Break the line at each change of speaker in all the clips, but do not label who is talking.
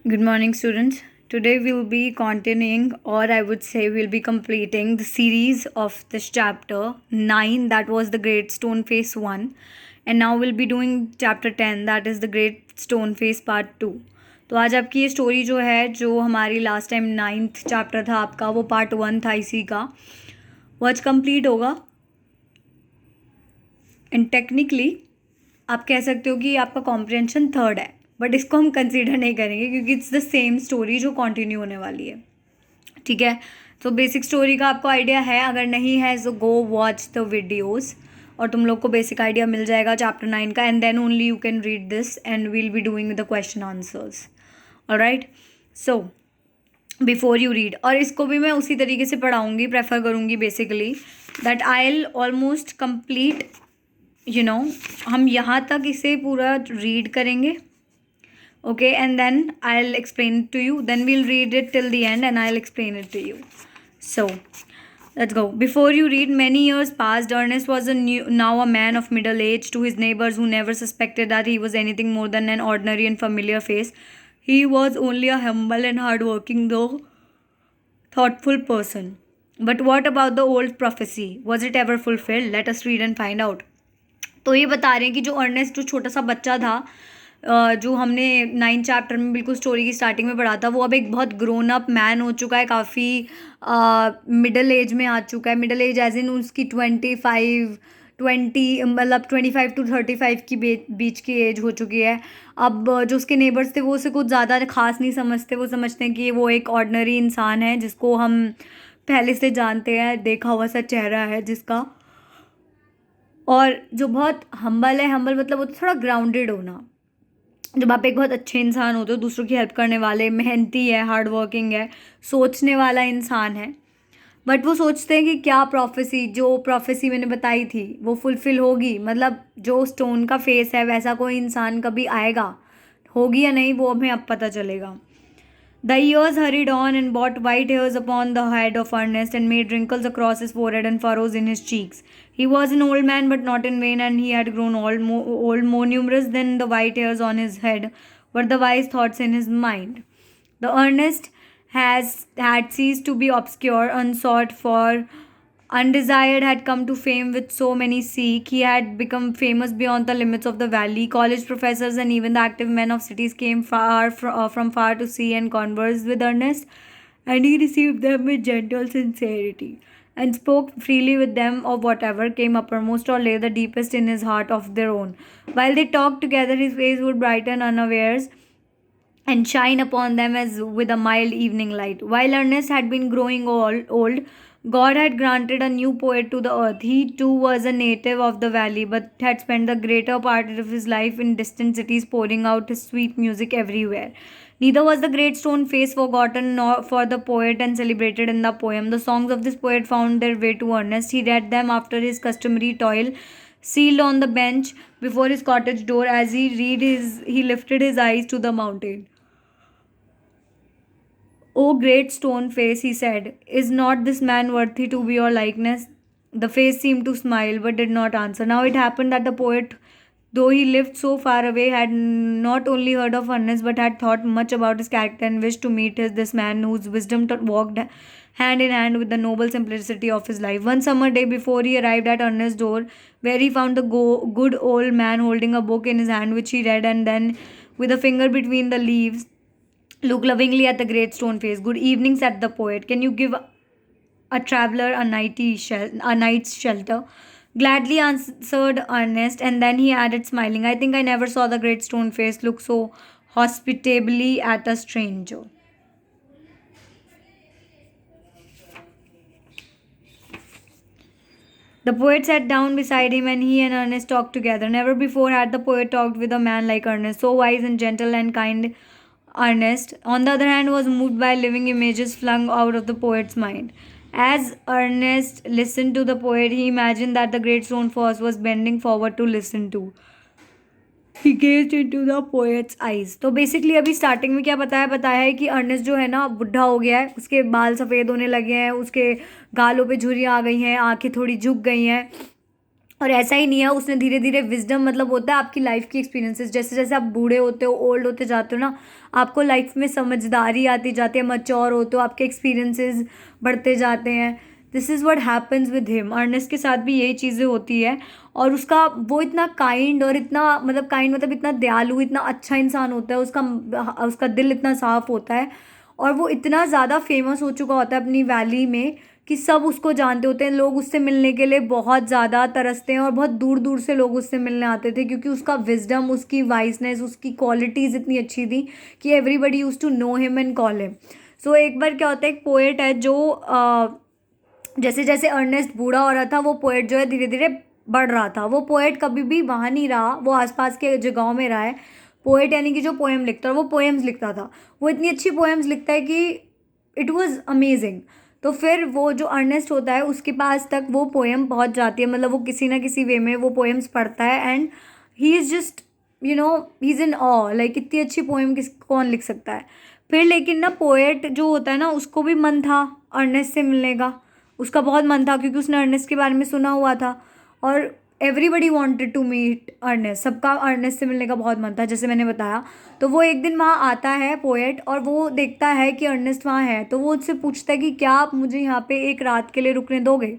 Good morning, students. Today we'll be continuing, or I would say, we'll be completing the series of this chapter 9, that was the Great Stone Face 1, and now we'll be doing chapter 10, that is the Great Stone Face Part 2. तो आज आपकी ये story जो है, जो हमारी last time 9th chapter था आपका, वो पार्ट 1 था इसी का, वो आज कंप्लीट होगा. एंड टेक्निकली आप कह सकते हो कि आपका कॉम्प्रिहेंशन 3rd है, बट इसको हम कंसीडर नहीं करेंगे क्योंकि इट्स द सेम स्टोरी जो कंटिन्यू होने वाली है. ठीक है, तो बेसिक स्टोरी का आपको आइडिया है. अगर नहीं है सो गो वॉच द वीडियोस और तुम लोग को बेसिक आइडिया मिल जाएगा चैप्टर 9 का. And then only you can read this and will be doing the question answers. Alright, so before you read, और इसको भी मैं उसी तरीके से पढ़ाऊँगी, प्रेफर करूँगी basically that I will almost complete हम यहाँ तक इसे पूरा रीड करेंगे. Okay, and then I'll explain it to you. Then we'll read it till the end and I'll explain it to you. So, let's go. Before you read, many years passed. Ernest was now a man of middle age. To his neighbors who never suspected that he was anything more than an ordinary and familiar face, he was only a humble and hardworking, though thoughtful person. But what about the old prophecy? Was it ever fulfilled? Let us read and find out. तो ये बता रहे हैं कि जो Ernest, जो छोटा सा बच्चा था, जो हमने 9th चैप्टर में बिल्कुल स्टोरी की स्टार्टिंग में पढ़ा था, वो अब एक बहुत ग्रोन अप मैन हो चुका है, काफ़ी मिडल एज में आ चुका है. मिडल एज एज इन उसकी 20 मतलब 25 to 35 की बीच की एज हो चुकी है. अब जो उसके नेबर्स थे वो उसे कुछ ज़्यादा खास नहीं समझते. वो समझते हैं कि वो एक ऑर्डिनरी इंसान है जिसको हम पहले से जानते हैं, देखा हुआ सा चेहरा है जिसका, और जो बहुत हम्बल है. हम्बल मतलब वो थोड़ा ग्राउंडेड होना. जब आप एक बहुत अच्छे इंसान होते हो, दूसरों की हेल्प करने वाले, मेहनती है, हार्ड वर्किंग है, सोचने वाला इंसान है. बट वो सोचते हैं कि क्या जो प्रोफेसी मैंने बताई थी वो फुलफ़िल होगी, मतलब जो स्टोन का फेस है वैसा कोई इंसान कभी आएगा, होगी या नहीं वो हमें अब पता चलेगा. The years hurried on and brought white hairs upon the head of Ernest and made wrinkles across his forehead and furrows in his cheeks. He was an old man, but not in vain, and he had grown old, more numerous than the white hairs on his head were the wise thoughts in his mind. The Ernest had ceased to be obscure, unsought for, undesired, had come to fame with so many seek. He had become famous beyond the limits of the valley. College professors and even the active men of cities came from far to see and converse with Ernest, and he received them with gentle sincerity, and spoke freely with them of whatever came uppermost or lay the deepest in his heart of their own. While they talked together, his face would brighten unawares and shine upon them as with a mild evening light. While Ernest had been growing old, God had granted a new poet to the earth. He too was a native of the valley, but had spent the greater part of his life in distant cities, pouring out his sweet music everywhere. Neither was the great stone face forgotten nor for the poet and celebrated in the poem. The songs of this poet found their way to Ernest. He read them after his customary toil, sealed on the bench before his cottage door. As he lifted his eyes to the mountain. "O great stone face," he said, "is not this man worthy to be your likeness?" The face seemed to smile, but did not answer. Now it happened that the poet, though he lived so far away, had not only heard of Ernest, but had thought much about his character and wished to meet this man whose wisdom walked hand in hand with the noble simplicity of his life. One summer day before he arrived at Ernest's door, where he found the good old man holding a book in his hand, which he read, and then, with a finger between the leaves, looked lovingly at the great stone face. "Good evening," said the poet. "Can you give a traveler a night's shelter?" Gladly answered Ernest, and then he added, smiling, "I think I never saw the great stone face look so hospitably at a stranger." The poet sat down beside him, and he and Ernest talked together. Never before had the poet talked with a man like Ernest, so wise and gentle and kind. Ernest, on the other hand, was moved by living images flung out of the poet's mind. As Ernest listened to the poet, he imagined that the great stone face was bending forward to listen to. He gazed into the poet's eyes. तो basically अभी starting में क्या बताया है कि Ernest जो है ना बुढ़ा हो गया है, उसके बाल सफ़ेद होने लगे हैं, उसके गालों पे झुर्रियाँ आ गई हैं, आंखें थोड़ी झुक गई हैं, और ऐसा ही नहीं है, उसने धीरे धीरे विजडम, मतलब होता है आपकी लाइफ की एक्सपीरियंसेस, जैसे जैसे आप बूढ़े होते हो, ओल्ड होते जाते हो ना, आपको लाइफ में समझदारी आती जाती है, मच्योर होते हो, आपके एक्सपीरियंसेस बढ़ते जाते हैं। This is what happens with him. Ernest के साथ भी यही चीज़ें होती है। और उसका वो इतना काइंड और इतना मतलब काइंड मतलब इतना दयालु, इतना अच्छा इंसान होता है, उसका उसका दिल इतना साफ होता है। और वो इतना ज़्यादा फेमस हो चुका होता है अपनी वैली में कि सब उसको जानते होते हैं, लोग उससे मिलने के लिए बहुत ज़्यादा तरसते हैं और बहुत दूर दूर से लोग उससे मिलने आते थे, क्योंकि उसका विजडम, उसकी वाइसनेस, उसकी क्वालिटीज़ इतनी अच्छी थी कि everybody used to know him and call him. So एक बार क्या होता है, एक पोएट है जो जैसे जैसे अर्नेस्ट बूढ़ा हो रहा था, वो पोएट जो है धीरे धीरे बढ़ रहा था। वो पोएट कभी भी वहाँ नहीं रहा, वो आसपास के जगहों में रहा है। पोएट यानी कि जो पोएम लिखता है, वो पोएम्स लिखता था। वो इतनी अच्छी पोएम्स लिखता है कि इट वाज अमेजिंग। तो फिर वो जो अर्नेस्ट होता है, उसके पास तक वो पोएम पहुंच जाती है, मतलब वो किसी ना किसी वे में वो पोएम्स पढ़ता है, and he is just he is in awe, like इतनी अच्छी पोएम किस कौन लिख सकता है। फिर लेकिन ना पोएट जो होता है ना, उसको भी मन था अर्नेस्ट से मिलने का। उसका बहुत मन था, क्योंकि उसने अर्नेस्ट के बारे में सुना हुआ था, और everybody wanted to meet Ernest, सबका अर्नेस्ट से मिलने का बहुत मन था, जैसे मैंने बताया। तो वो एक दिन वहाँ आता है पोएट, और वो देखता है कि अर्नेस्ट वहाँ है, तो वो उससे पूछता है कि क्या आप मुझे यहाँ पे एक रात के लिए रुकने दोगे।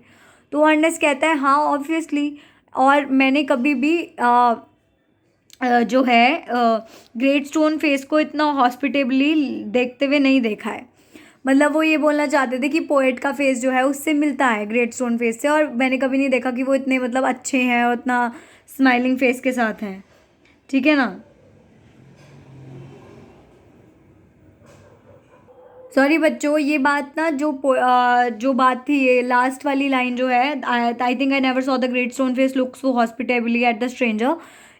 तो अर्नेस्ट कहता है हाँ ऑब्वियसली, और मैंने कभी भी जो है ग्रेट स्टोन फेस को इतना हॉस्पिटेबली देखते हुए नहीं देखा है। मतलब वो ये बोलना चाहते थे कि पोएट का फेस जो है उससे मिलता है ग्रेट स्टोन फेस से, और मैंने कभी नहीं देखा कि वो इतने मतलब अच्छे हैं और इतना स्माइलिंग फेस के साथ हैं। ठीक है ना। सॉरी बच्चों, ये बात ना जो बात थी, ये लास्ट वाली लाइन जो है, I think I never saw the great stone face look so hospitably at the stranger,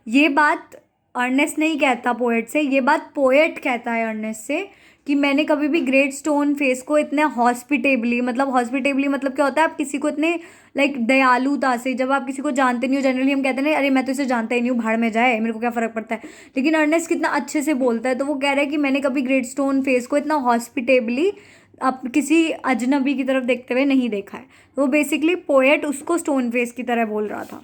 ये बात अर्नेस्ट नहीं कहता पोएट से, ये बात पोएट कहता है अर्नेस्ट से, कि मैंने कभी भी ग्रेट स्टोन फेस को इतने हॉस्पिटेबली मतलब क्या होता है, आप किसी को इतने लाइक दयालुता से, जब आप किसी को जानते नहीं हो, जनरली हम कहते हैं ना, अरे मैं तो इसे जानता ही नहीं हूँ, भाड़ में जाए, मेरे को क्या फ़र्क पड़ता है। लेकिन अर्नेस्ट कितना अच्छे से बोलता है, तो वो कह रहा है कि मैंने कभी ग्रेट स्टोन फेस को इतना हॉस्पिटेबली अब किसी अजनबी की तरफ देखते हुए नहीं देखा है। तो वो बेसिकली पोएट उसको स्टोन फेस की तरह बोल रहा था।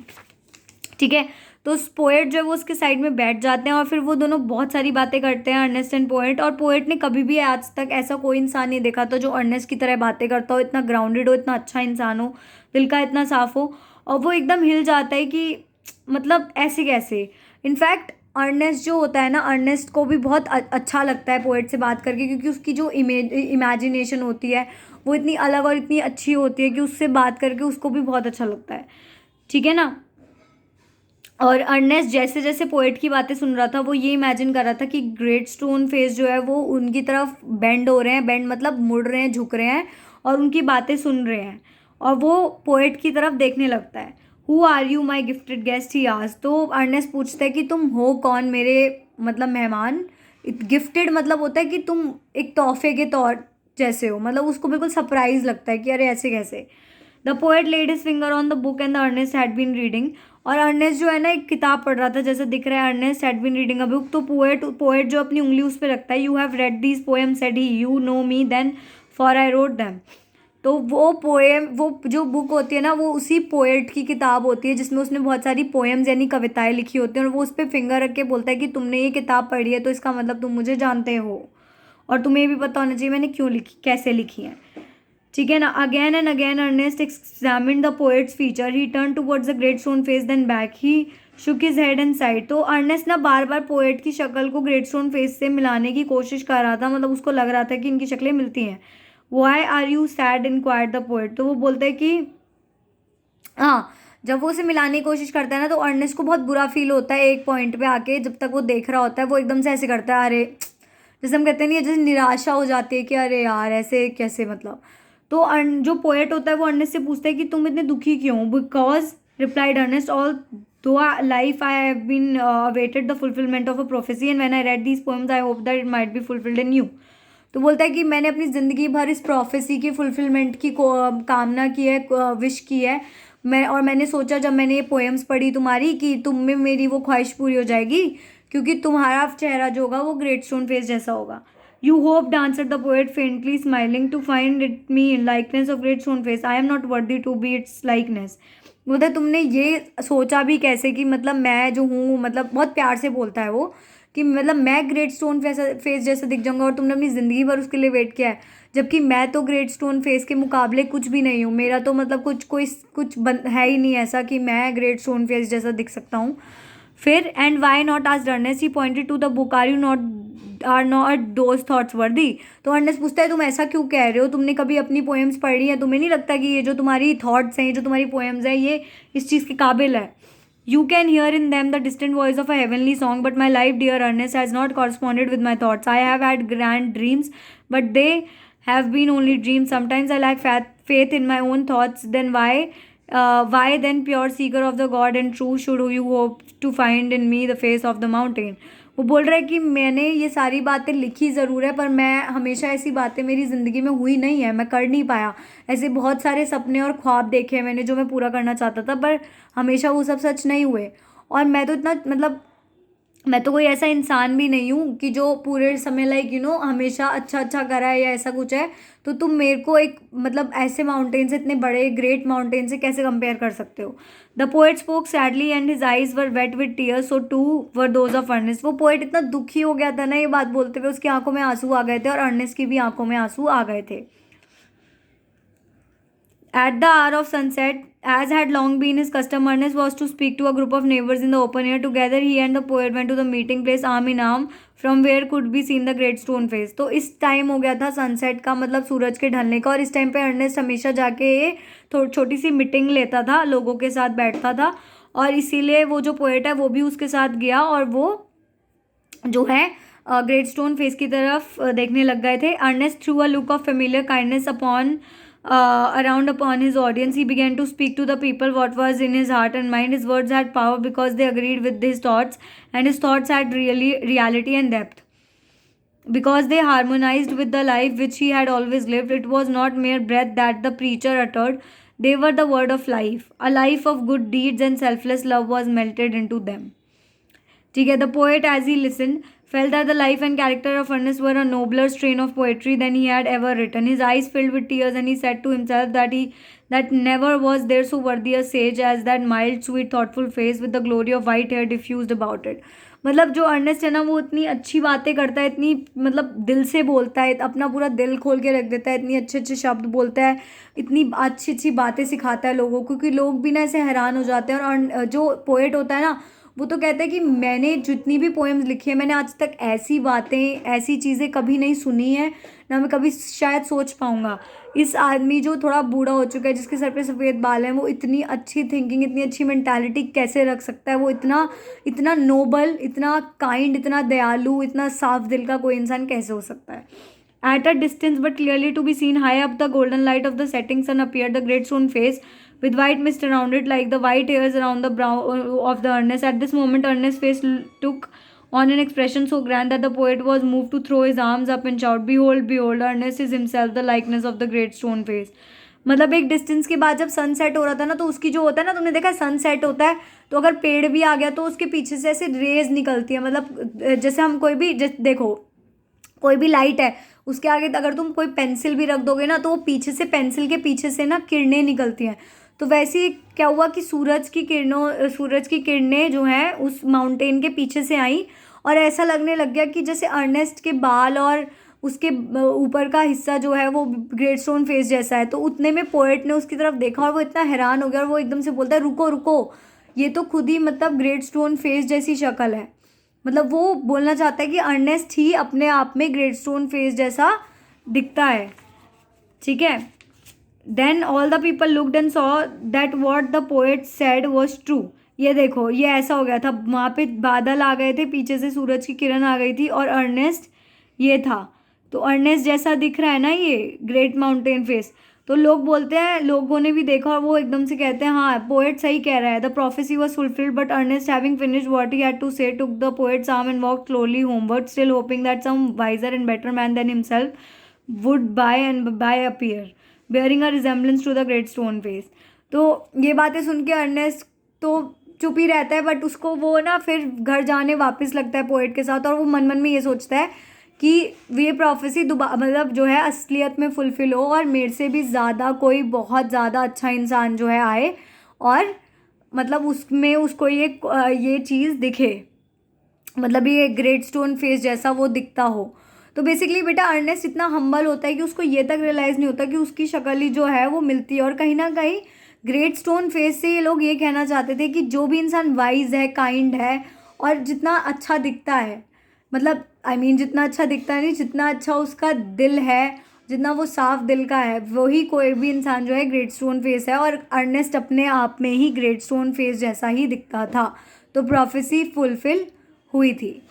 ठीक है। तो उस पोएट जो है वो उसके साइड में बैठ जाते हैं, और फिर वो दोनों बहुत सारी बातें करते हैं, अर्नेस्ट एंड पोएट। और पोएट ने कभी भी आज तक ऐसा कोई इंसान नहीं देखा था जो अर्नेस्ट की तरह बातें करता हो, इतना ग्राउंडेड हो, इतना अच्छा इंसान हो, दिल का इतना साफ हो। और वो एकदम हिल जाता है कि मतलब ऐसे कैसे। इनफैक्ट अर्नेस्ट जो होता है ना, अर्नेस्ट को भी बहुत अच्छा लगता है पोएट से बात करके, क्योंकि उसकी जो इमेजिनेशन होती है वो इतनी अलग और इतनी अच्छी होती है कि उससे बात करके उसको भी बहुत अच्छा लगता है। ठीक है ना। और अर्नेस्ट जैसे जैसे पोएट की बातें सुन रहा था, वो ये इमेजिन कर रहा था कि ग्रेट स्टोन फेस जो है वो उनकी तरफ बेंड हो रहे हैं, बेंड मतलब मुड़ रहे हैं, झुक रहे हैं, और उनकी बातें सुन रहे हैं। और वो पोएट की तरफ देखने लगता है। Who are you my gifted guest, he आज। तो अर्नेस्ट पूछता है कि तुम हो कौन मेरे मतलब मेहमान। गिफ्टेड मतलब होता है कि तुम एक तोहफे के तौर जैसे हो, मतलब उसको बिल्कुल सरप्राइज लगता है कि अरे ऐसे कैसे। The poet laid his finger on the book and the Ernest had been reading. और अर्नेस्ट जो है ना एक किताब पढ़ रहा था, जैसा दिख रहा है, Ernest had been reading a book. तो पोएट जो अपनी उंगली उस पर रखता है, you have read these poem said he, you know me then for I wrote them. तो वो पोएम, वो जो बुक होती है ना, वो उसी पोएट की किताब होती है जिसमें उसने बहुत सारी पोएम्स यानी कविताएं लिखी होती हैं, और वो उस पर फिंगर रख के बोलता है कि तुमने ये किताब पढ़ी है तो इसका मतलब तुम मुझे जानते हो, और तुम्हें ये भी पता होना चाहिए मैंने क्यों लिखी, कैसे लिखी है। ठीक है ना। Again and again Ernest examined the poet's feature, he turned towards the great stone face then back, he shook his head and sighed. तो अर्नेस्ट ना बार बार पोएट की शक्ल को ग्रेट स्टोन फेस से मिलाने की कोशिश कर रहा था, मतलब उसको लग रहा था कि इनकी शक्लें मिलती हैं। Why are you sad inquired the poet. तो वो बोलता है कि हाँ, जब वो उसे मिलाने की कोशिश करता है ना, तो अर्नेस्ट को बहुत बुरा फील होता है एक पॉइंट पे आके, जब तक वो देख रहा होता है वो एकदम से ऐसे करता है, अरे जैसे हम कहते हैं नहीं, जैसे निराशा हो जाती है कि अरे यार ऐसे कैसे, मतलब। तो जो पोएट होता है वो अर्नेस्ट से पूछता है कि तुम इतने दुखी क्यों। Because replied Ernest, all through life I have been awaited the fulfilment of a prophecy and when I read these poems I hope that it might be fulfilled in you. तो बोलता है कि मैंने अपनी ज़िंदगी भर इस प्रोफेसी की फुलफिलमेंट की कामना की है, विश की है। मैंने सोचा जब मैंने ये पोएम्स पढ़ी तुम्हारी कि तुम में मेरी वो ख्वाहिश पूरी हो जाएगी, क्योंकि तुम्हारा चेहरा जो होगा वो ग्रेट स्टोन फेस जैसा होगा। You hope answered the poet faintly smiling, to find it me in likeness of great stone face, I am not worthy to be its likeness. बोलता है तुमने ये सोचा भी कैसे कि मतलब मैं जो हूँ, मतलब बहुत प्यार से बोलता है वो, कि मतलब मैं ग्रेट स्टोन फेस जैसा दिख जाऊंगा और तुमने अपनी ज़िंदगी भर उसके लिए वेट किया है, जबकि मैं तो ग्रेट स्टोन फेस के मुकाबले कुछ भी नहीं हूँ। मेरा तो मतलब है ही नहीं ऐसा कि मैं ग्रेट स्टोन फेस जैसा दिख सकता हूँ। फिर एंड वाई नॉट आज Ernest, he pointed to the book, are not those thoughts worthy. तो अर्नेस्ट पूछता है तुम ऐसा क्यों कह रहे हो, तुमने कभी अपनी पोएम्स पढ़ी है, तुम्हें नहीं लगता कि ये जो तुम्हारी थॉट्स हैं, ये जो तुम्हारी पोएम्स हैं, ये इस चीज़ के काबिल है। You can hear in them the distant voice of a heavenly song, but my life, dear Ernest, has not corresponded with my thoughts. I have had grand dreams, but they have been only dreams. Sometimes I lack faith in my own thoughts. Then why then, pure seeker of the God and true, should you hope to find in me the face of the mountain? वो बोल रहा है कि मैंने ये सारी बातें लिखी ज़रूर है, पर मैं हमेशा ऐसी बातें मेरी ज़िंदगी में हुई नहीं है, मैं कर नहीं पाया। ऐसे बहुत सारे सपने और ख्वाब देखे हैं मैंने जो मैं पूरा करना चाहता था, पर हमेशा वो सब सच नहीं हुए। और मैं तो इतना मतलब मैं तो कोई ऐसा इंसान भी नहीं हूँ कि जो पूरे समय हमेशा अच्छा अच्छा करा है या ऐसा कुछ है। तो तुम मेरे को एक मतलब ऐसे माउंटेन से, इतने बड़े ग्रेट माउंटेन से कैसे कंपेयर कर सकते हो। The poet spoke sadly and his eyes were wet with tears, so too were those of Ernest. वो पोएट इतना दुखी हो गया था ना ये बात बोलते हुए, उसकी आंखों में आंसू आ गए थे और अर्नेस्ट की भी आंखों में आंसू आ गए थे। At the hour of sunset, as had long been his custom, Ernest was to speak to a group of neighbors in the open air. Together, he and the poet went to the meeting place arm in arm, from where could be seen the great stone face. तो इस time हो गया था sunset का, मतलब सूरज के ढलने का, और इस टाइम पे अर्नेस्ट हमेशा जाके ये छोटी सी मीटिंग लेता था, लोगों के साथ बैठता था, और इसीलिए वो जो पोएट है वो भी उसके साथ गया, और वो जो है ग्रेट स्टोन फेस की तरफ देखने लग गए थे। Ernest threw a look of familiar kindness upon around upon his audience, he began to speak to the people what was in his heart and mind. His words had power because they agreed with his thoughts, and his thoughts had reality and depth because they harmonized with the life which he had always lived. It was not mere breath that the preacher uttered, they were the word of life. A life of good deeds and selfless love was melted into them. ठीक है, the poet as he listened felt that the life and character of Ernest were a nobler strain of poetry than he had ever written. His eyes filled with tears, and he said to himself that never was there so worthy a sage as that mild, sweet, thoughtful face with the glory of white hair diffused about it. मतलब जो Ernest है ना, वो इतनी अच्छी बातें करता है, इतनी मतलब दिल से बोलता है, अपना पूरा दिल खोल के रख देता है, इतनी अच्छे अच्छे शब्द बोलता है, इतनी अच्छी अच्छी बातें सिखाता है लोगों को कि लोग भी ना ऐसे हैरान हो जाते हैं। और जो पोएट होता है ना, वो तो कहता है कि मैंने जितनी भी पोएम्स लिखी है, मैंने आज तक ऐसी बातें, ऐसी चीज़ें कभी नहीं सुनी है, ना मैं कभी शायद सोच पाऊँगा। इस आदमी जो थोड़ा बूढ़ा हो चुका है, जिसके सर पे सफ़ेद बाल हैं, वो इतनी अच्छी थिंकिंग, इतनी अच्छी मेंटालिटी कैसे रख सकता है। वो इतना इतना नोबल, इतना काइंड, इतना दयालु, इतना साफ दिल का कोई इंसान कैसे हो सकता है। At a distance but clearly to be seen, high up the golden light of the setting sun appeared the great stone face with white mist around it, like the white hairs around the brow of the Ernest. At this moment, Ernest's face took on an expression so grand that the poet was moved to throw his arms up and shout, "Behold, behold, Ernest is himself the likeness of the great stone face." मतलब एक distance के बाद जब sunset हो रहा था ना, तो उसकी जो होता है ना, तुमने देखा सनसेट होता है तो अगर पेड़ भी आ गया तो उसके पीछे से ऐसे रेज निकलती है, मतलब जैसे हम कोई भी देखो, कोई भी लाइट है, उसके आगे अगर तुम कोई पेंसिल भी रख दोगे ना, तो वो पीछे से, पेंसिल के पीछे से ना किरणें निकलती हैं। तो वैसे ही क्या हुआ कि सूरज की किरणें जो हैं उस माउंटेन के पीछे से आई, और ऐसा लगने लग गया कि जैसे अर्नेस्ट के बाल और उसके ऊपर का हिस्सा जो है वो ग्रेट स्टोन फेस जैसा है। तो उतने में पोएट ने उसकी तरफ देखा और वो इतना हैरान हो गया, और वो एकदम से बोलता है, रुको रुको, ये तो खुद ही मतलब ग्रेट स्टोन फेस जैसी शक्ल है। मतलब वो बोलना चाहता है कि अर्नेस्ट ही अपने आप में ग्रेट स्टोन फेस जैसा दिखता है। ठीक है, then all the people looked and saw that what the poet said was true. ये देखो, ये ऐसा हो गया था, वहाँ पे बादल आ गए थे, पीछे से सूरज की किरण आ गई थी, और अर्नेस्ट ये था। तो अर्नेस्ट जैसा दिख रहा है ना ये ग्रेट माउंटेन फेस। तो लोग बोलते हैं, लोगों ने भी देखा और वो एकदम से कहते हैं, हाँ पोएट सही कह रहा है। The prophecy was fulfilled, but Ernest having finished what he had to say took the poet's arm and walk slowly homeward, still hoping that some wiser and better man than himself would by appear bearing a resemblance to the great stone face. तो ये बातें सुन के Ernest तो चुप ही रहता है, but उसको वो ना फिर घर जाने वापस लगता है पोएट के साथ, और वो मन मन में ये सोचता है कि ये प्रोफेसी मतलब जो है असलियत में फुलफिल हो, और मेरे से भी ज़्यादा कोई बहुत ज़्यादा अच्छा इंसान जो है आए और मतलब उसमें उसको ये चीज़ दिखे, मतलब ये ग्रेट स्टोन फेस जैसा वो दिखता हो। तो बेसिकली बेटा अर्नेस्ट इतना हम्बल होता है कि उसको ये तक रियलाइज़ नहीं होता कि उसकी शक्ल ही जो है वो मिलती है। और कहीं ना कहीं ग्रेट स्टोन फेस से ये लोग ये कहना चाहते थे कि जो भी इंसान वाइज है, काइंड है और जितना अच्छा दिखता है, मतलब जितना अच्छा दिखता है नहीं, जितना अच्छा उसका दिल है, जितना वो साफ दिल का है, वही कोई भी इंसान जो है ग्रेट स्टोन फेस है। और अर्नेस्ट अपने आप में ही ग्रेट स्टोन फेस जैसा ही दिखता था। तो प्रोफेसी फुलफिल हुई थी।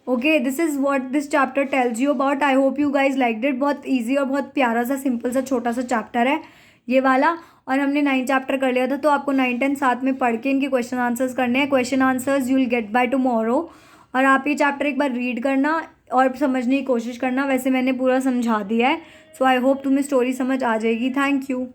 Okay, this is what this chapter tells you about. I hope you guys liked it. बहुत ईजी और बहुत प्यारा सा, सिंपल सा, छोटा सा चैप्टर है ये वाला। और हमने 9 चैप्टर कर लिया था, तो आपको 9, 10 साथ में पढ़ के इनके क्वेश्चन आंसर्स करने हैं। Question answers you will get by tomorrow. और आप ये चैप्टर एक बार रीड करना और समझने की कोशिश करना। वैसे मैंने पूरा समझा दिया है, सो आई होप तुम्हें स्टोरी समझ आ जाएगी। Thank you.